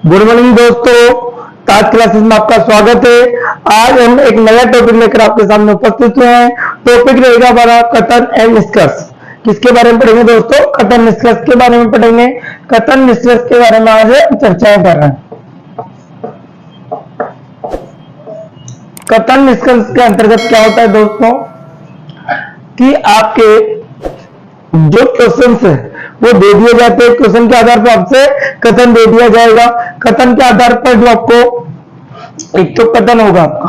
Good morning दोस्तों, ताज classes में आपका स्वागत है। आज हम एक नया टॉपिक लेकर आपके सामने उपस्थित हुए हैं। टॉपिक रहेगा हमारा कथन एंड निष्कर्ष। किसके बारे में पढ़ेंगे दोस्तों? कथन निष्कर्ष के बारे में पढ़ेंगे। कथन निष्कर्ष के बारे में आज चर्चाएं कर रहे हैं। कथन निष्कर्ष के अंतर्गत क्या होता है दोस्तों कि आपके जो क्वेश्चन है वो दे दिए जाते हैं। क्वेश्चन के आधार पर आपसे कथन दे दिया जाएगा। कथन के आधार पर जो आपको एक तो कथन होगा आपका,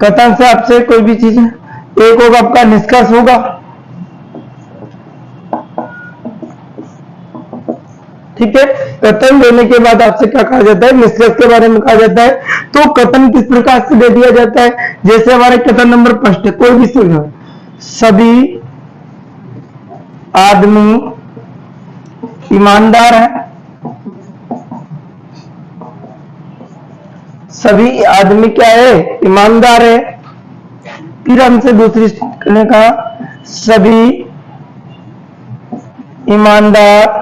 कथन से आपसे कोई भी चीज है, एक होगा आपका निष्कर्ष होगा। ठीक है, कथन देने के बाद आपसे क्या कहा जाता है? निष्कर्ष के बारे में कहा जाता है। तो कथन किस प्रकार से दे दिया जाता है? जैसे हमारे कथन नंबर फर्स्ट है, कोई भी सुनो, सभी आदमी ईमानदार है। सभी आदमी क्या है? ईमानदार है। फिर हमसे दूसरी स्टेटमेंट ने कहा सभी ईमानदार,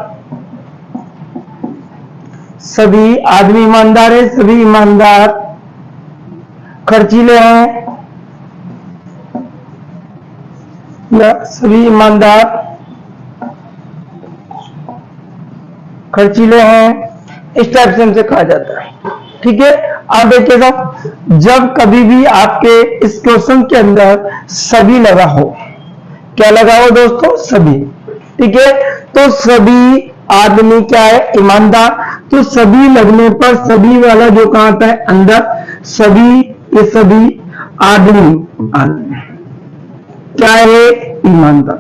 सभी आदमी ईमानदार है, सभी ईमानदार खर्चीले हैं, या सभी ईमानदार खर्चीले हैं, इस टाइप से हमसे कहा जाता है। ठीक है, आप देखिए साहब, जब कभी भी आपके इस क्वेश्चन के अंदर सभी लगा हो, क्या लगा हो दोस्तों? सभी। ठीक है, तो सभी आदमी क्या है? ईमानदार। तो सभी लगने पर सभी वाला जो कहा आता है अंदर, सभी, ये सभी आदमी क्या है? ईमानदार।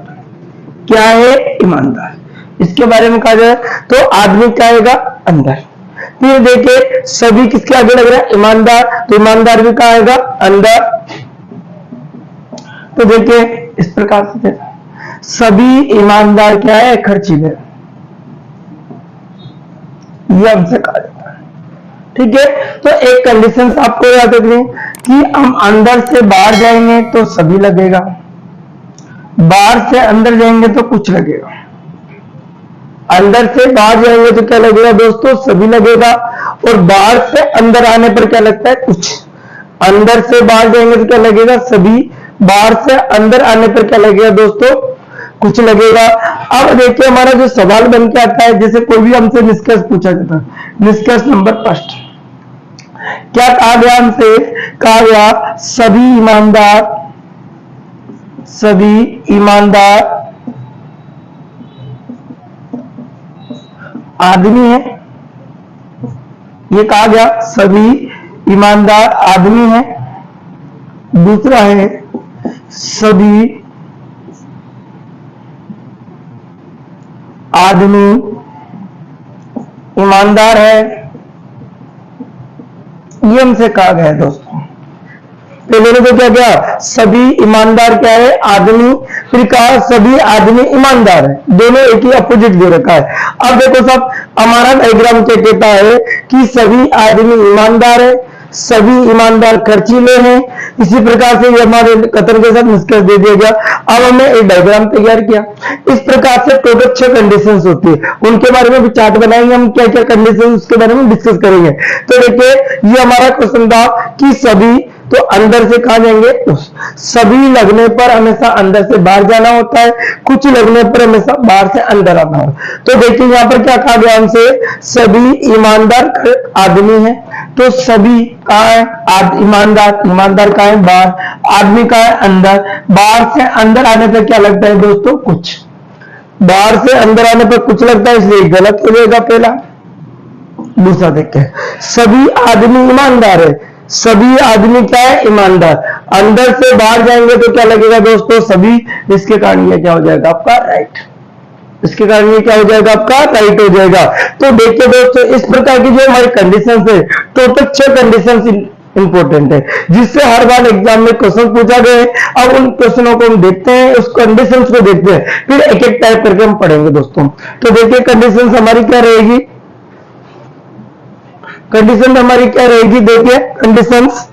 क्या है? ईमानदार। इसके बारे में कहा जाए तो आदमी क्या आएगा? अंदर। फिर देखिए सभी किसके आगे लग रहा है? ईमानदार। तो ईमानदार भी कहा आएगा? अंदर। तो देखिए इस प्रकार से सभी ईमानदार क्या है? खर्चीले। ये हमसे कहा जाता है। ठीक है, तो एक कंडीशन आपको याद रखनी कि हम अंदर से बाहर जाएंगे तो सभी लगेगा, बाहर से अंदर जाएंगे तो कुछ लगेगा। अंदर से बाहर जाएंगे तो क्या लगेगा दोस्तों? सभी लगेगा। और बाहर से अंदर आने पर क्या लगता है? कुछ। अंदर से बाहर जाएंगे तो क्या लगेगा? सभी। बाहर से अंदर आने पर क्या लगेगा दोस्तों? कुछ लगेगा। अब देखिए हमारा जो सवाल बन के आता है, जैसे कोई भी हमसे निष्कर्ष पूछा जाता है, निष्कर्ष नंबर फर्स्ट क्या कहा गया? हमसे कहा गया सभी ईमानदार, सभी ईमानदार आदमी है। ये कहा गया सभी ईमानदार आदमी है। दूसरा है सभी आदमी ईमानदार है। ये हमसे कहा गया है दोस्तों। पहले ने तो क्या किया? सभी ईमानदार क्या है? आदमी। फिर कहा सभी आदमी ईमानदार है। दोनों एक ही अपोजिट दे रखा है। अब देखो साहब, हमारा डायग्राम क्या कहता है कि सभी आदमी ईमानदार है, सभी ईमानदार खर्चीले हैं। इसी प्रकार से ये हमारे कथन के साथ निष्कर्ष दे दिया गया। अब हमने एक डायग्राम तैयार किया। इस प्रकार से टोटल 6 कंडीशंस होती है, उनके बारे में भी चार्ट बनाएंगे। हम क्या क्या कंडीशन उसके बारे में डिस्कस करेंगे। तो देखिए ये हमारा क्वेश्चन था कि सभी, तो अंदर से कहा जाएंगे? सभी लगने पर हमेशा अंदर से बाहर जाना होता है, कुछ लगने पर हमेशा बाहर से अंदर आना होता है। तो देखिए यहाँ पर क्या कहा गया हमसे? सभी ईमानदार आदमी है। तो सभी कहा है? ईमानदार। ईमानदार कहा है? बाहर। आदमी कहा है? अंदर। बाहर से अंदर आने पर क्या लगता है दोस्तों? कुछ। बाहर से अंदर आने पर कुछ लगता है, इसलिए गलत हो जाएगा पहला। दूसरा देखते हैं, सभी आदमी ईमानदार है। सभी आदमी क्या है? ईमानदार। अंदर से बाहर जाएंगे तो क्या लगेगा दोस्तों? सभी। इसके कारण ये क्या हो जाएगा आपका? राइट। इसके कारण ये क्या हो जाएगा आपका? राइट हो जाएगा। तो देखिए दोस्तों, इस प्रकार की जो हमारी कंडीशंस है, टोटल 6 कंडीशंस इंपॉर्टेंट है, जिससे हर बार एग्जाम में क्वेश्चन पूछा गया है। अब उन क्वेश्चनों को हम देखते हैं, उस कंडीशंस को देखते हैं, फिर एक एक टाइप करके हम पढ़ेंगे दोस्तों। तो देखिए कंडीशंस हमारी क्या रहेगी? कंडीशन हमारी क्या रहेगी? देखिए कंडीशंस,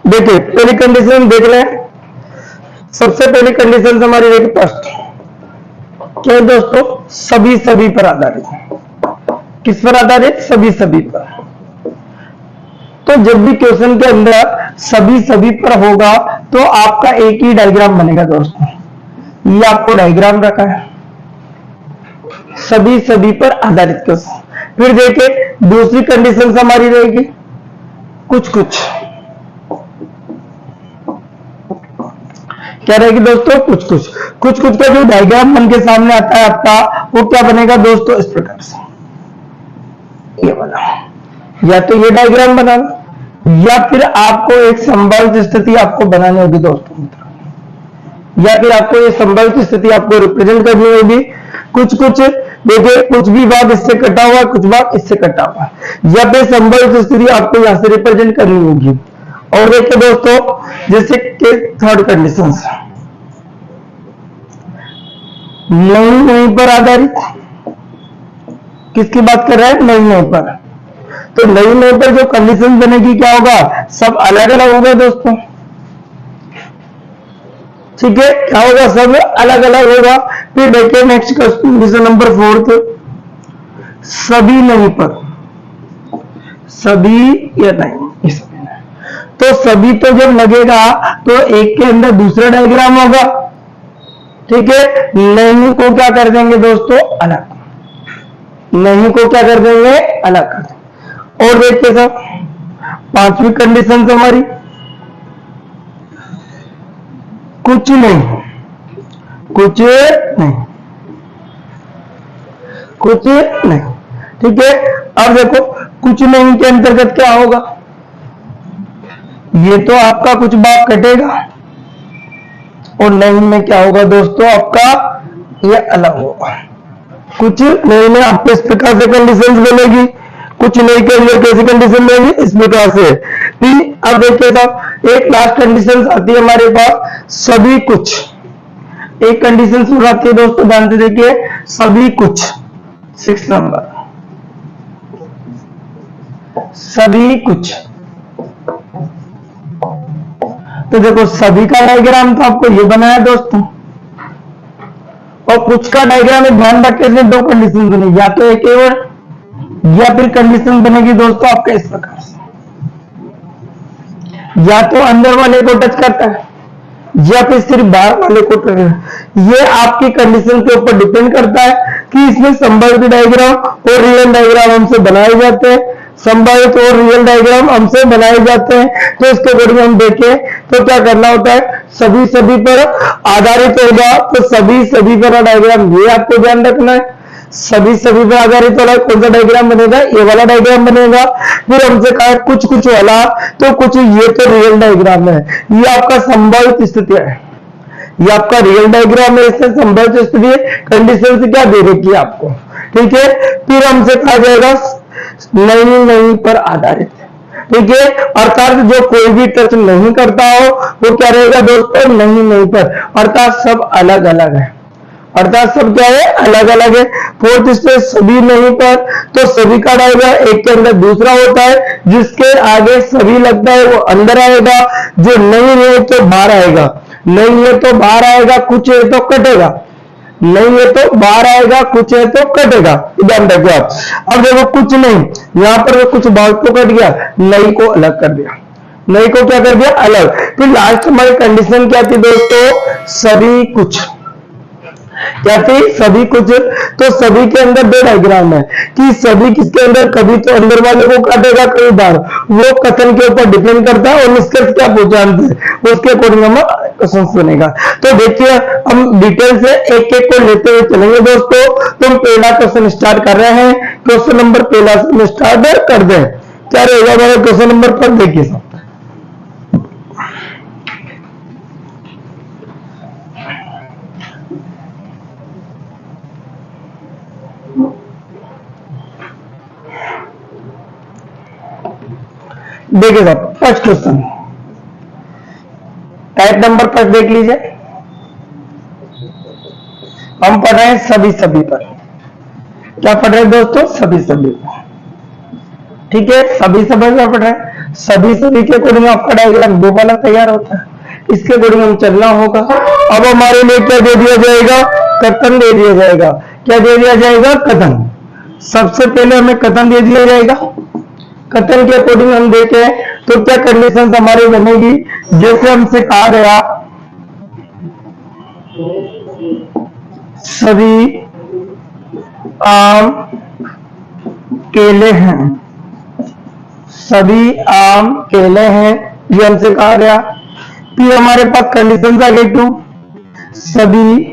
देखिए पहली कंडीशन देख लें। सबसे पहली कंडीशन हमारी देखिए फर्स्ट क्या है दोस्तों, सभी सभी पर आधारित। किस पर आधारित? सभी सभी पर। तो जब भी क्वेश्चन के अंदर सभी सभी पर होगा तो आपका एक ही डायग्राम बनेगा दोस्तों। ये आपको डायग्राम रखा है, सभी सभी पर आधारित क्वेश्चन। फिर देखिए दूसरी कंडीशन हमारी रहेगी कुछ कुछ। क्या रहेगी दोस्तों? कुछ कुछ। कुछ कुछ का जो डायग्राम बन के सामने आता है आपका, वो क्या बनेगा दोस्तों? इस प्रकार से ये वाला। या तो ये डायग्राम बनाना, या फिर आपको एक संभावित स्थिति आपको बनानी होगी दोस्तों, या फिर आपको ये संभावित स्थिति आपको रिप्रेजेंट करनी होगी। कुछ कुछ देखिए, कुछ भी भाग इससे कटा हुआ, कुछ भाग इससे कटा हुआ, या फिर संभावित स्थिति आपको यहां से रिप्रेजेंट करनी होगी। और देखिए दोस्तों, जैसे कि थर्ड कंडीशन नहीं नहीं पर आधारित। किसकी बात कर रहा है? नहीं नहीं पर। तो नहीं नहीं पर जो कंडीशन बनेगी क्या होगा? सब अलग अलग होगा दोस्तों। ठीक है, क्या होगा? सब अलग अलग होगा। फिर देखिए नेक्स्ट कंडीशन नंबर 4, सभी नहीं पर। सभी या नहीं, तो सभी तो जब लगेगा तो एक के अंदर दूसरा डायग्राम होगा। ठीक है, नहीं को क्या कर देंगे दोस्तों? अलग। नहीं को क्या कर देंगे? अलग कर देंगे। और देखते सब पांचवी कंडीशन हमारी कुछ नहीं, कुछ नहीं, कुछ नहीं। ठीक है, अब देखो कुछ नहीं के अंतर्गत क्या होगा? ये तो आपका कुछ भाग कटेगा, और नहीं में क्या होगा दोस्तों? आपका ये अलग होगा। कुछ नहीं में आपको इस प्रकार से कंडीशन बनेगी। कुछ नहीं के अंदर कैसी कंडीशन बनेगी? इस प्रकार से। अब देखिए साहब, एक लास्ट कंडीशन आती है हमारे पास, सभी कुछ। एक कंडीशन सुन आती है दोस्तों, ध्यान से देखिए, सभी कुछ। 6 नंबर, सभी कुछ। तो देखो सभी का डायग्राम तो आपको ये बनाया दोस्तों, और कुछ का डायग्राम में ध्यान रखिए, दो कंडीशन बनेगी, या तो एक केवल, या फिर कंडीशन बनेगी दोस्तों आपके इस प्रकार से, या तो अंदर वाले को टच करता है, या फिर सिर्फ बाहर वाले को टच करता है। ये आपकी कंडीशन के ऊपर डिपेंड करता है कि इसमें संभावित डायग्राम और रियल डायग्राम हमसे बनाए जाते हैं। संभावित और रियल डायग्राम हमसे बनाए जाते हैं, तो इसके अकॉर्डिंग हम देखें तो क्या करना होता है? सभी सभी पर आधारित होगा, तो सभी सभी पर डायग्राम, ये आपको ध्यान रखना है। सभी सभी पर आधारित वाला कौन सा डायग्राम बनेगा? ये वाला डायग्राम बनेगा। फिर हमसे कहा कुछ कुछ वाला, तो कुछ ये तो रियल डायग्राम है, ये आपका संभावित स्थिति है, ये आपका रियल डायग्राम है, इससे संभावित स्थिति कंडीशन से क्या दे रखी है आपको। ठीक है, फिर हमसे कहा जाएगा नहीं नहीं पर आधारित। ठीक है, अर्थात जो कोई भी टच नहीं करता हो वो क्या रहेगा दोस्तों? नहीं नहीं पर, अर्थात सब अलग अलग है, अर्थात सब क्या है? अलग अलग है। फोर्थ स्टेज सभी नहीं पर, तो सभी का डायग्राम एक के अंदर दूसरा होता है, जिसके आगे सभी लगता है वो अंदर आएगा, जो नहीं है तो बाहर आएगा, नहीं है तो बाहर आएगा, कुछ है तो कटेगा, नहीं है तो बाहर आएगा, कुछ है तो कटेगा। ध्यान रखिए आप। अब देखो कुछ नहीं, यहां पर कुछ भाग को कट गया, नहीं को अलग कर दिया, नहीं को क्या कर दिया? अलग। फिर लास्ट हमारी कंडीशन क्या थी दोस्तों? सभी कुछ। क्या थी? सभी कुछ। तो सभी के अंदर दो डायग्राम है कि सभी किसके अंदर, कभी तो अंदर वाले को काटेगा, कभी बाहर। वो कथन के ऊपर डिपेंड करता है और निष्कर्ष क्या पहुंचाते हैं उसके अकॉर्डिंग हम क्वेश्चन बनेगा। तो देखिए हम डिटेल से एक एक को लेते हुए चलेंगे दोस्तों। तो हम पहला क्वेश्चन स्टार्ट कर रहे हैं। क्वेश्चन नंबर पहला से स्टार्ट कर दें। क्या रहेगा हमारा क्वेश्चन नंबर पर? देखिए साहब, देखिए साहब, first question type number first देख लीजिए। हम पढ़ रहे हैं सभी सभी पर। क्या पढ़ रहे हैं दोस्तों? सभी सभी पर। ठीक है, सभी समझ में पड़ रहा है। सभी सभी के अकॉर्डिंग आपका डायग्राम दो वाला तैयार होता है, इसके अकॉर्डिंग हम चलना होगा। अब हमारे लिए क्या दे दिया जाएगा, कथन दे दिया जाएगा। क्या दे दिया जाएगा, कथन। सबसे पहले हमें कथन दे दिया जाएगा। कथन के अकॉर्डिंग हम देखें तो क्या कंडीशन हमारी बनेगी, जैसे हमसे कहा गया सभी आम केले हैं, सभी आम केले हैं, ये हमसे कहा गया। फिर हमारे पास कंडीशन आ गई टू, सभी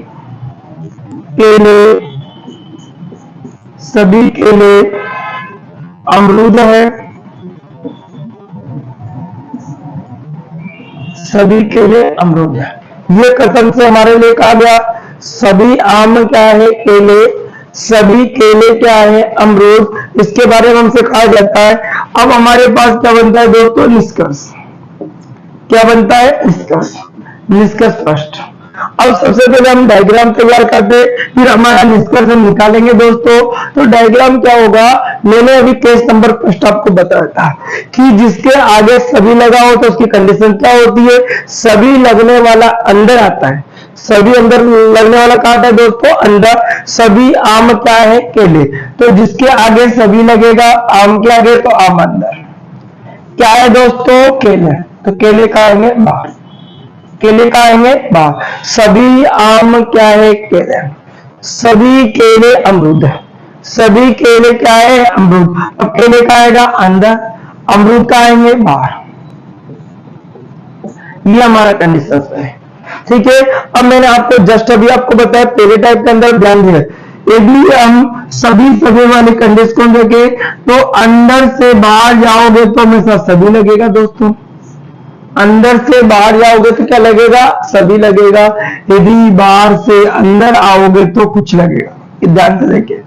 केले अमरूद है, सभी केले अमरूद है। ये कथन से हमारे लिए कहा गया सभी आम क्या है, केले, सभी केले क्या है, अमरूद। इसके बारे में हमसे कहा जाता है। अब हमारे पास क्या बनता है दोस्तों, निष्कर्ष। क्या बनता है, निष्कर्ष। निष्कर्ष फर्स्ट। अब सबसे पहले हम डायग्राम तैयार करते, फिर हमारा निष्कर्ष हम निकालेंगे दोस्तों। तो डायग्राम क्या होगा, मैंने अभी केस नंबर फर्स्ट आपको बताया था कि जिसके आगे सभी लगा हो तो उसकी कंडीशन क्या होती है, सभी लगने वाला अंदर आता है। सभी अंदर लगने वाला कहा था दोस्तों, अंदर। सभी आम क्या है, केले। तो जिसके आगे सभी लगेगा, आम के आगे, तो आम अंदर। क्या है दोस्तों, केले। तो केले का आएंगे बाहर, केले का आएंगे बाहर। सभी आम क्या है, केले। सभी केले अमरूद है, सभी केले क्या है, अमरूद। अब केले का आएगा अंदर, अमरूद का आएंगे बाहर। ये हमारा कंडीशन है, ठीक है। अब मैंने आपको जस्ट अभी आपको बताया पहले टाइप के अंदर ध्यान दिया। यदि हम सभी वाली कंडीशन देखे तो अंदर से बाहर जाओगे तो हमेशा सभी लगेगा दोस्तों। अंदर से बाहर जाओगे तो क्या लगेगा, सभी लगेगा। यदि बाहर से अंदर आओगे तो कुछ लगेगा। ध्यान से देखिए,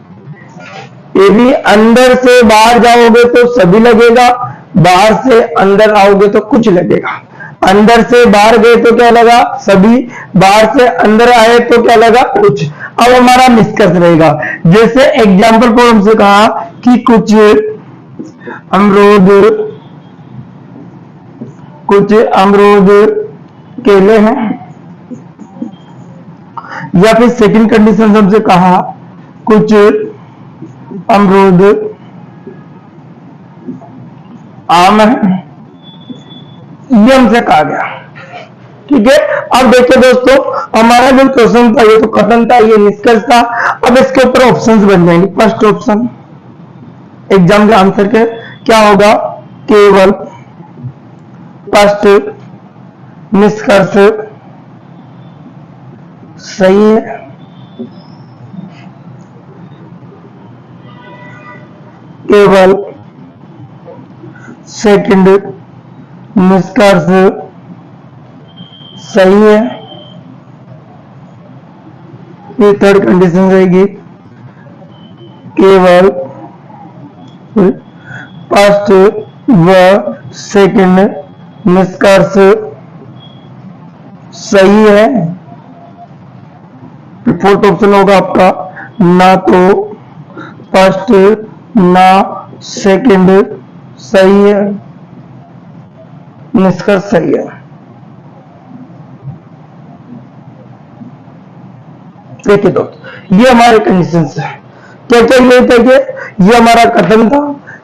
यदि अंदर से बाहर जाओगे तो सभी लगेगा, बाहर से अंदर आओगे तो कुछ लगेगा। अंदर से बाहर गए तो क्या लगा, सभी। बाहर से अंदर आए तो क्या लगा, कुछ। अब हमारा निष्कर्ष रहेगा। जैसे एग्जाम्पल पर हमसे कहा कि कुछ अमरूद केले हैं, या फिर सेकंड कंडीशन हमसे कहा कुछ अमरूद आम है, ये हमसे कहा गया, ठीक है। अब देखिए दोस्तों, हमारा जो क्वेश्चन था ये तो कथन था, ये निष्कर्ष था। अब इसके ऊपर ऑप्शंस बन जाएंगे। फर्स्ट ऑप्शन एग्जाम के आंसर के क्या होगा, केवल फर्स्ट निष्कर्ष सही है, केवल सेकंड निष्कर्ष सही है। ये थर्ड कंडीशन रहेगी, केवल फर्स्ट व सेकंड निष्कर्ष सही है। फोर्थ ऑप्शन होगा आपका ना तो फर्स्ट ना सेकंड सही है, निष्कर्ष सही है। देखिए दोस्त, ये हमारे कंडीशन है। क्या क्या ये देखिए, ये हमारा कथन था,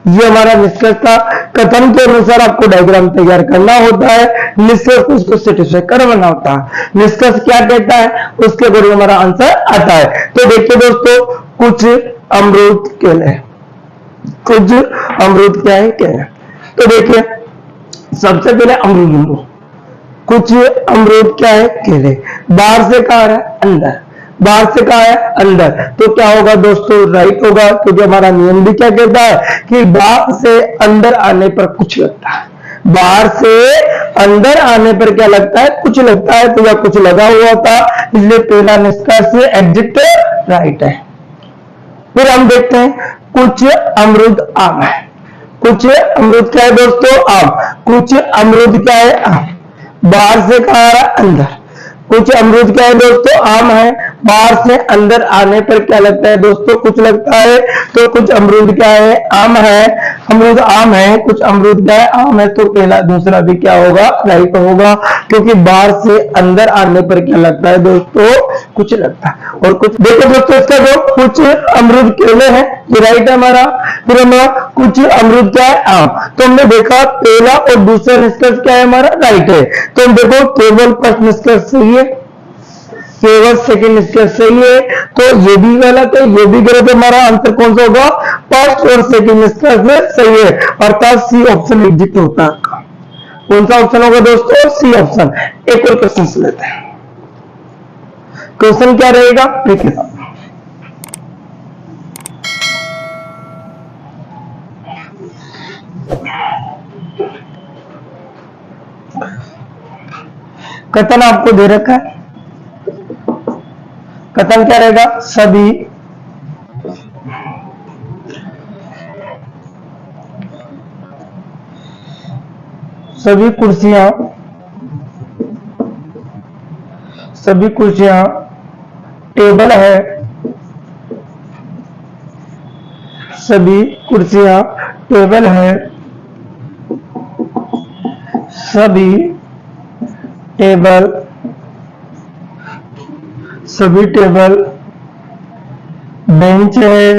ये हमारा निष्कर्ष था। कथन के अनुसार आपको डायग्राम तैयार करना होता है, निष्कर्ष को उसको सेटिस्फाई करवाना होता है। निष्कर्ष क्या कहता है उसके अकॉर्डिंग हमारा आंसर आता है। तो देखिए दोस्तों, कुछ अमरूद केले, कुछ अमरूद क्या है, केले। तो देखिए सबसे पहले अमरूद, कुछ अमरूद क्या है, केले। बाहर से कहा है अंदर, बाहर से कहा है अंदर, तो क्या होगा दोस्तों, राइट होगा। क्योंकि हमारा नियम भी क्या कहता है कि बाहर से अंदर आने पर कुछ लगता है, बाहर से अंदर आने पर क्या लगता है, कुछ लगता है। तो यह कुछ लगा हुआ था, इसलिए पहला निष्कर्ष एग्जिट राइट है। फिर हम देखते हैं कुछ अमरूद आम है। कुछ अमरूद क्या है दोस्तों, आम। कुछ अमरूद क्या है, आम। बाहर से कहा है अंदर। कुछ अमरूद क्या है दोस्तों, आम है। बाहर से अंदर आने पर क्या लगता है दोस्तों, कुछ लगता है। तो कुछ अमरूद क्या है, आम है, अमरूद आम है, कुछ अमरूद क्या है, आम है। तो पहला दूसरा भी क्या होगा, राइट होगा, क्योंकि बाहर से अंदर आने पर क्या लगता है दोस्तों, कुछ लगता है। और कुछ देखो दोस्तों, इसका जो कुछ अमरूद केले हैं, ये राइट है हमारा। फिर हमारा कुछ अमरूद क्या है, आम। तो हमने देखा पहला और दूसरा निष्कर्ष क्या है हमारा, राइट है। तो हम देखो केवल फर्स्ट निष्कर्ष सही है, केवल सेकंड निष्कर्ष सही है। तो ये भी गलत है, ये भी गलत है। हमारा आंसर कौन सा होगा, फर्स्ट और सेकंड निष्कर्ष सही है, अर्थात सी ऑप्शन एग्जिट होता है। कौन सा ऑप्शन होगा दोस्तों, सी ऑप्शन। एक और क्वेश्चन लेते हैं। क्वेश्चन क्या रहेगा, देखिए कथन आपको दे रखा है। कथन क्या रहेगा, सभी कुर्सियां टेबल है, सभी कुर्सियां टेबल है, सभी टेबल बेंच है,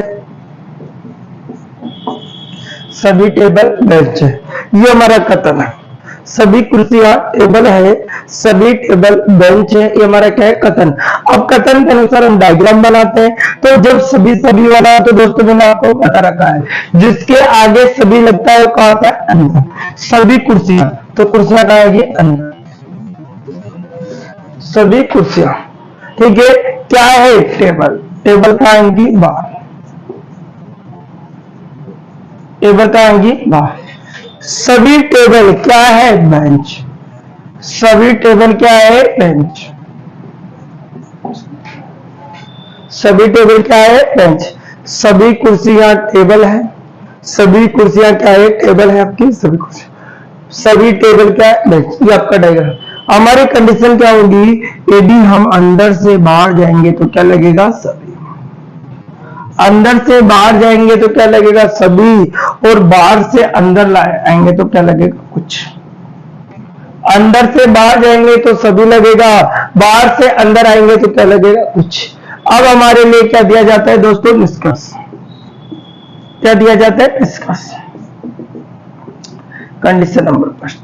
सभी टेबल बेंच है। ये हमारा कथन है। सभी कुर्सियां टेबल है, सभी टेबल बेंच है, ये हमारा क्या है, कथन। अब कथन के अनुसार हम डायग्राम बनाते हैं। तो जब सभी वाला, तो दोस्तों मैंने आपको बता रखा है, जिसके आगे सभी लगता है वो कहाँ आता है, अंदर। सभी कुर्सियां, तो कुर्सियां कहाँ आएगी, अंदर। सभी कुर्सियां, ठीक है। क्या है, टेबल, टेबल कहाँ आएंगी, बाहर। टेबल कहाँ आएंगी, बाहर। सभी टेबल क्या है, बेंच। सभी टेबल क्या है, बेंच। सभी टेबल क्या है, बेंच। सभी कुर्सियां टेबल है, सभी कुर्सियां क्या है, टेबल है आपकी, सभी कुर्सियां, सभी टेबल क्या है, बेंच। ये आपका डायग्राम। हमारी कंडीशन क्या होगी, यदि हम अंदर से बाहर जाएंगे तो क्या लगेगा, सभी। अंदर से बाहर जाएंगे तो क्या लगेगा, सभी। और बाहर से अंदर आएंगे तो क्या लगेगा, कुछ। अंदर से बाहर जाएंगे तो सभी लगेगा, बाहर से अंदर आएंगे तो क्या लगेगा, कुछ। अब हमारे लिए क्या दिया जाता है दोस्तों, निष्कर्ष। क्या दिया जाता है, निष्कर्ष। कंडीशन नंबर फर्स्ट,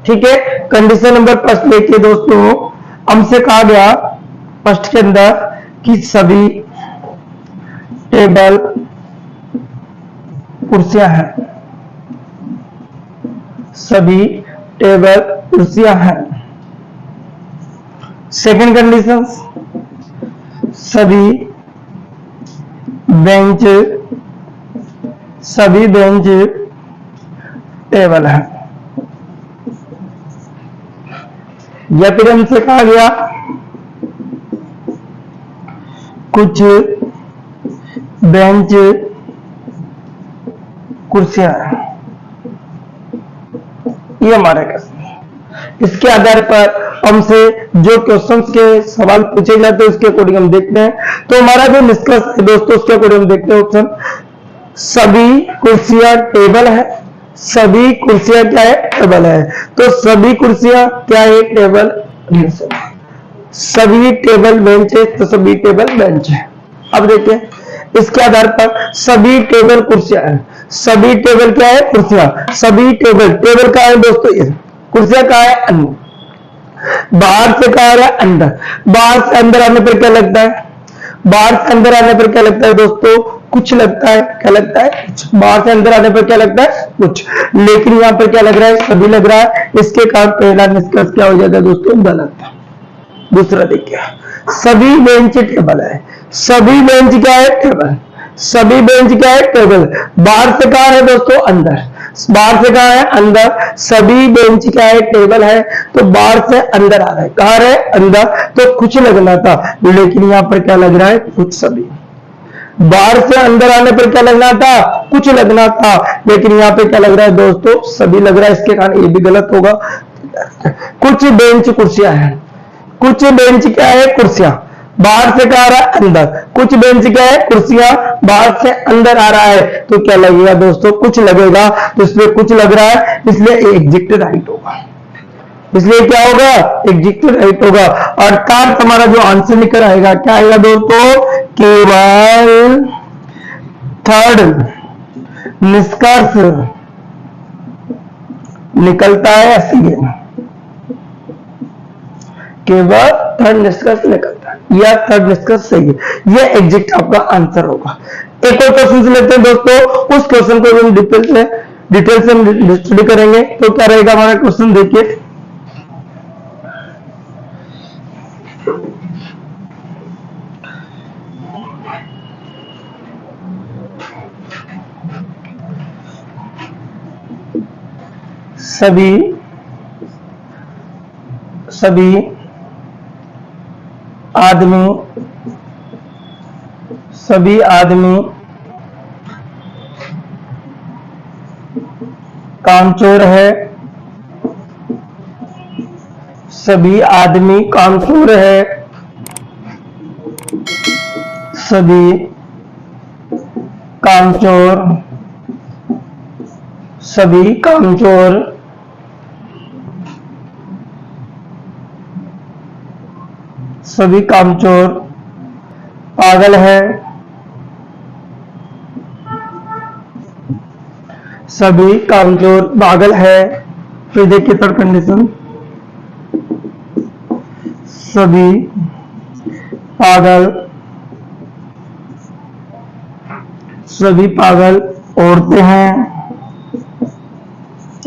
ठीक है। कंडीशन नंबर फर्स्ट देखिए दोस्तों, हमसे कहा गया फर्स्ट के अंदर कि सभी टेबल कुर्सियां हैं, सभी टेबल कुर्सियां हैं। सेकंड कंडीशन, सभी बेंच टेबल है। या फिर हमसे कहा गया कुछ बेंच कुर्सियां हैं। ये हमारा क्वेश्चन। इसके आधार पर हमसे जो क्वेश्चंस के सवाल पूछे जाते हैं उसके अकॉर्डिंग हम देखते हैं। तो हमारा जो निष्कर्ष है दोस्तों, उसके अकॉर्डिंग हम देखते हैं ऑप्शन। सभी कुर्सियां टेबल है, सभी कुर्सियां क्या है, टेबल है। तो सभी कुर्सियां क्या है, टेबल। सभी टेबल बेंच है, तो सभी टेबल बेंच है। अब देखिए इसके आधार पर सभी टेबल कुर्सियां हैं, सभी टेबल क्या है, कुर्सियां। सभी टेबल कहाँ है दोस्तों, ये कुर्सियां कहाँ है, अंदर। बाहर से कहाँ आ रहा है, अंदर। बाहर से अंदर आने पर क्या लगता है, बाहर से अंदर आने पर क्या लगता है दोस्तों, कुछ लगता है। क्या लगता है, कुछ। बाहर से अंदर आने पर क्या लगता है, कुछ। लेकिन यहाँ पर क्या लग रहा है, सभी लग रहा है। इसके कारण पहला निष्कर्ष क्या हो जाता है दोस्तों, गलत। दूसरा देखिए, सभी बेंच टेबल है, सभी बेंच क्या है, टेबल। सभी बेंच क्या है, टेबल। बाहर से कहाँ है दोस्तों, अंदर। बाहर से कहाँ है, अंदर। सभी बेंच क्या है, टेबल है। तो बाहर से अंदर आ रहा है, कहाँ है, अंदर। तो कुछ लगना था, लेकिन यहाँ पर क्या लग रहा है, कुछ। सभी बाहर से अंदर आने पर क्या लगना था, कुछ लगना था, लेकिन यहाँ पे क्या लग रहा है दोस्तों, सभी लग रहा है। इसके कारण ये भी गलत होगा। कुछ बेंच कुर्सियां हैं, कुछ बेंच क्या है, कुर्सियां, बाहर से क्या आ रहा है, अंदर। कुछ बेंच क्या है, कुर्सियां, बाहर से अंदर आ रहा है, तो क्या लगेगा दोस्तों, कुछ लगेगा, तो इसमें कुछ लग रहा है, इसलिए एग्जिट राइट होगा। इसलिए क्या होगा, एग्जिट राइट होगा। अर्थात हमारा जो आंसर निकल आएगा क्या आएगा दोस्तों, केवल थर्ड निष्कर्ष निकलता है, ऐसी केवल थर्ड निष्कर्ष निकलता है, या थर्ड निष्कर्ष सही है, यह एग्जिट आपका आंसर होगा। एक और क्वेश्चन लेते हैं दोस्तों, उस क्वेश्चन को हम डिटेल से हम स्टडी करेंगे। तो क्या रहेगा हमारा क्वेश्चन, देखिए सभी आदमी कामचोर है, सभी आदमी कामचोर है, सभी कामचोर पागल है, सभी कामचोर पागल है। फिर देखिए थर्ड कंडीशन, सभी पागल औरतें हैं,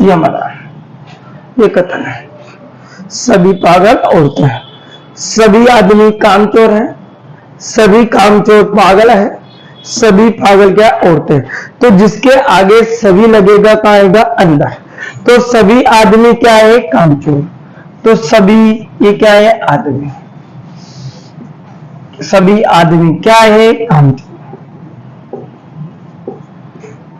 ये हमारा ये कथन है, सभी पागल औरतें हैं, सभी आदमी कामचोर हैं, सभी कामचोर पागल है, सभी पागल क्या, औरतें। तो जिसके आगे सभी लगेगा कहां आएगा, अंदर। तो सभी आदमी क्या है, कामचोर, तो सभी ये क्या है, आदमी, सभी आदमी क्या है, कामचोर,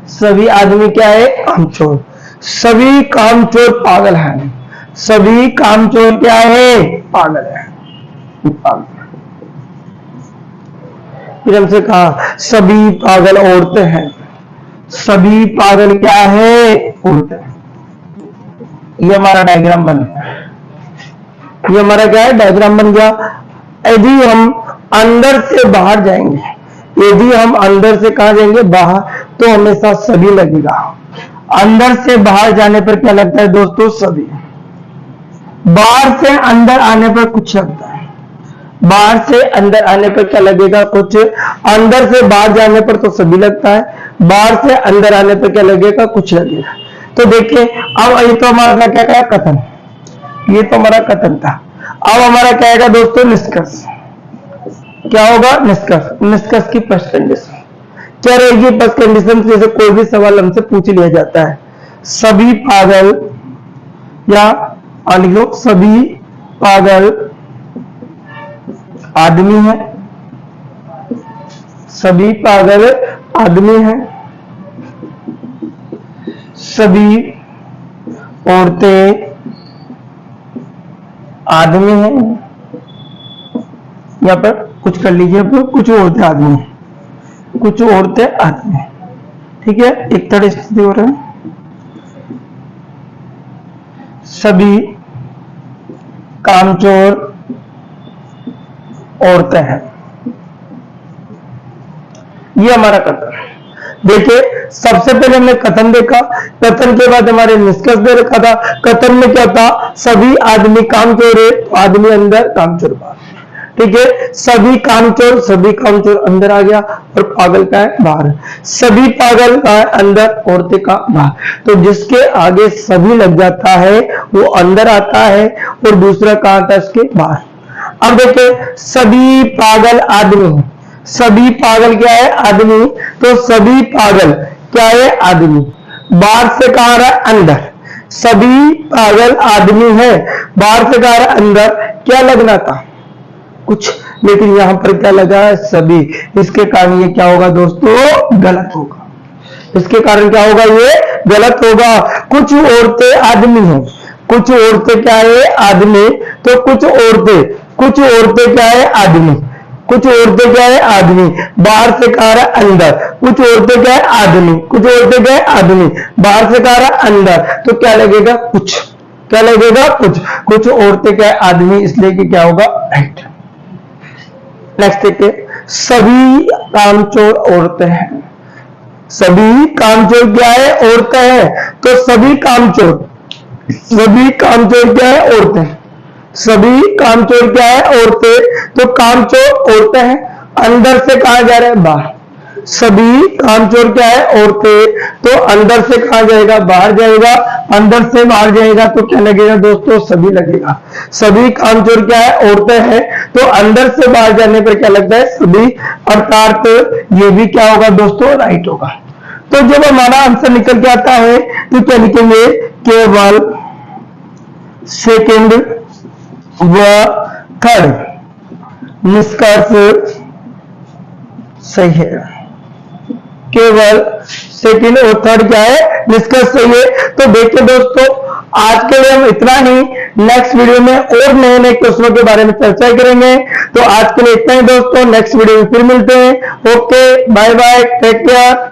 सभी आदमी क्या है, कामचोर, सभी कामचोर पागल हैं, सभी कामचोर क्या है, पागल है। फिर हमसे कहा सभी पागल औरतें हैं, सभी पागल क्या है, औरतें। ये हमारा डायग्राम बन गया, ये हमारा क्या है, डायग्राम बन गया। यदि हम अंदर से बाहर जाएंगे, यदि हम अंदर से कहां जाएंगे, बाहर, तो हमेशा सभी लगेगा। अंदर से बाहर जाने पर क्या लगता है दोस्तों, सभी। बाहर से अंदर आने पर कुछ लगता है, बाहर से अंदर आने पर क्या लगेगा, कुछ। अंदर से बाहर जाने पर तो सभी लगता है, बाहर से अंदर आने पर क्या लगेगा, कुछ लगेगा। तो देखिए अब ये तो हमारा क्या क्या कथन, ये तो हमारा कथन था। अब हमारा क्या आएगा दोस्तों, निष्कर्ष। क्या होगा, निष्कर्ष। निष्कर्ष की फर्स्ट कंडीशन क्या रहेगी, फर्स्ट कंडीशन जैसे कोई भी सवाल हमसे पूछ लिया जाता है, सभी पागल, या लिख लो, सभी पागल आदमी है, सभी पागल आदमी है, सभी औरतें आदमी हैं, यहाँ पर कुछ कर लीजिए, कुछ औरतें आदमी हैं, कुछ औरतें आदमी हैं, ठीक है। एक थर्ड स्थिति हो रहा है, सभी कामचोर औरतें हैं, ये हमारा कथन है। देखिए सबसे पहले हमने कथन देखा, कथन के बाद हमारे निष्कर्ष दे रखा था। कथन में क्या था, सभी आदमी कामचोर है, तो आदमी अंदर, कामचोर बाहर, ठीक है। सभी कामचोर अंदर आ गया, और पागल का है बाहर। सभी पागल का है अंदर, औरतें का बाहर। तो जिसके आगे सभी लग जाता है वो अंदर आता है, और दूसरा कहां आता है, इसके बाहर। अब देखिए सभी पागल आदमी, सभी पागल क्या है, आदमी। तो सभी पागल क्या है, आदमी। बाहर से कहां रहा, अंदर। सभी पागल आदमी है, बाहर से कहां रहा, अंदर। क्या लगना था, कुछ, लेकिन यहां पर क्या लगा, सभी। इसके कारण ये क्या होगा दोस्तों, गलत होगा। इसके कारण क्या होगा, ये गलत होगा। कुछ औरतें आदमी हैं, कुछ औरतें क्या है, आदमी। तो कुछ औरतें कुछ औरतें क्या है, आदमी, कुछ औरतें क्या है, आदमी, बाहर से कह रहा है अंदर, कुछ औरतें क्या है, आदमी, कुछ औरतें क्या है, आदमी, बाहर से कह रहा है अंदर, तो क्या लगेगा, कुछ, क्या लगेगा, कुछ औरतें क्या है, आदमी, इसलिए कि क्या होगा, राइट। नेक्स्ट देखिए, सभी कामचोर औरतें हैं, सभी कामचोर क्या है, औरतें हैं, तो सभी कामचोर क्या है, औरतें, सभी कामचोर क्या है, औरतें, तो कामचोर औरतें हैं, अंदर से कहा जा रहा है, बाहर, सभी कामचोर क्या है, औरतें, तो अंदर से कहा जाएगा, बाहर जाएगा, अंदर से बाहर जाएगा, तो क्या लगेगा दोस्तों, सभी लगेगा। सभी कामचोर क्या है, औरतें हैं, तो अंदर से बाहर जाने पर क्या लगता है, सभी, अर्थात ये भी क्या होगा दोस्तों, राइट होगा। तो जब हमारा आंसर निकल के आता है तो क्या लिखेंगे, केवल सेकंड व थर्ड निष्कर्ष सही है, केवल सेकंड और थर्ड क्या है, निष्कर्ष सही है। तो देखिए दोस्तों, आज के लिए हम इतना ही, नेक्स्ट वीडियो में और नए नए क्वेश्चनों के बारे में चर्चा करेंगे। तो आज के लिए इतना ही दोस्तों, नेक्स्ट वीडियो में फिर मिलते हैं। Okay, bye bye, take care.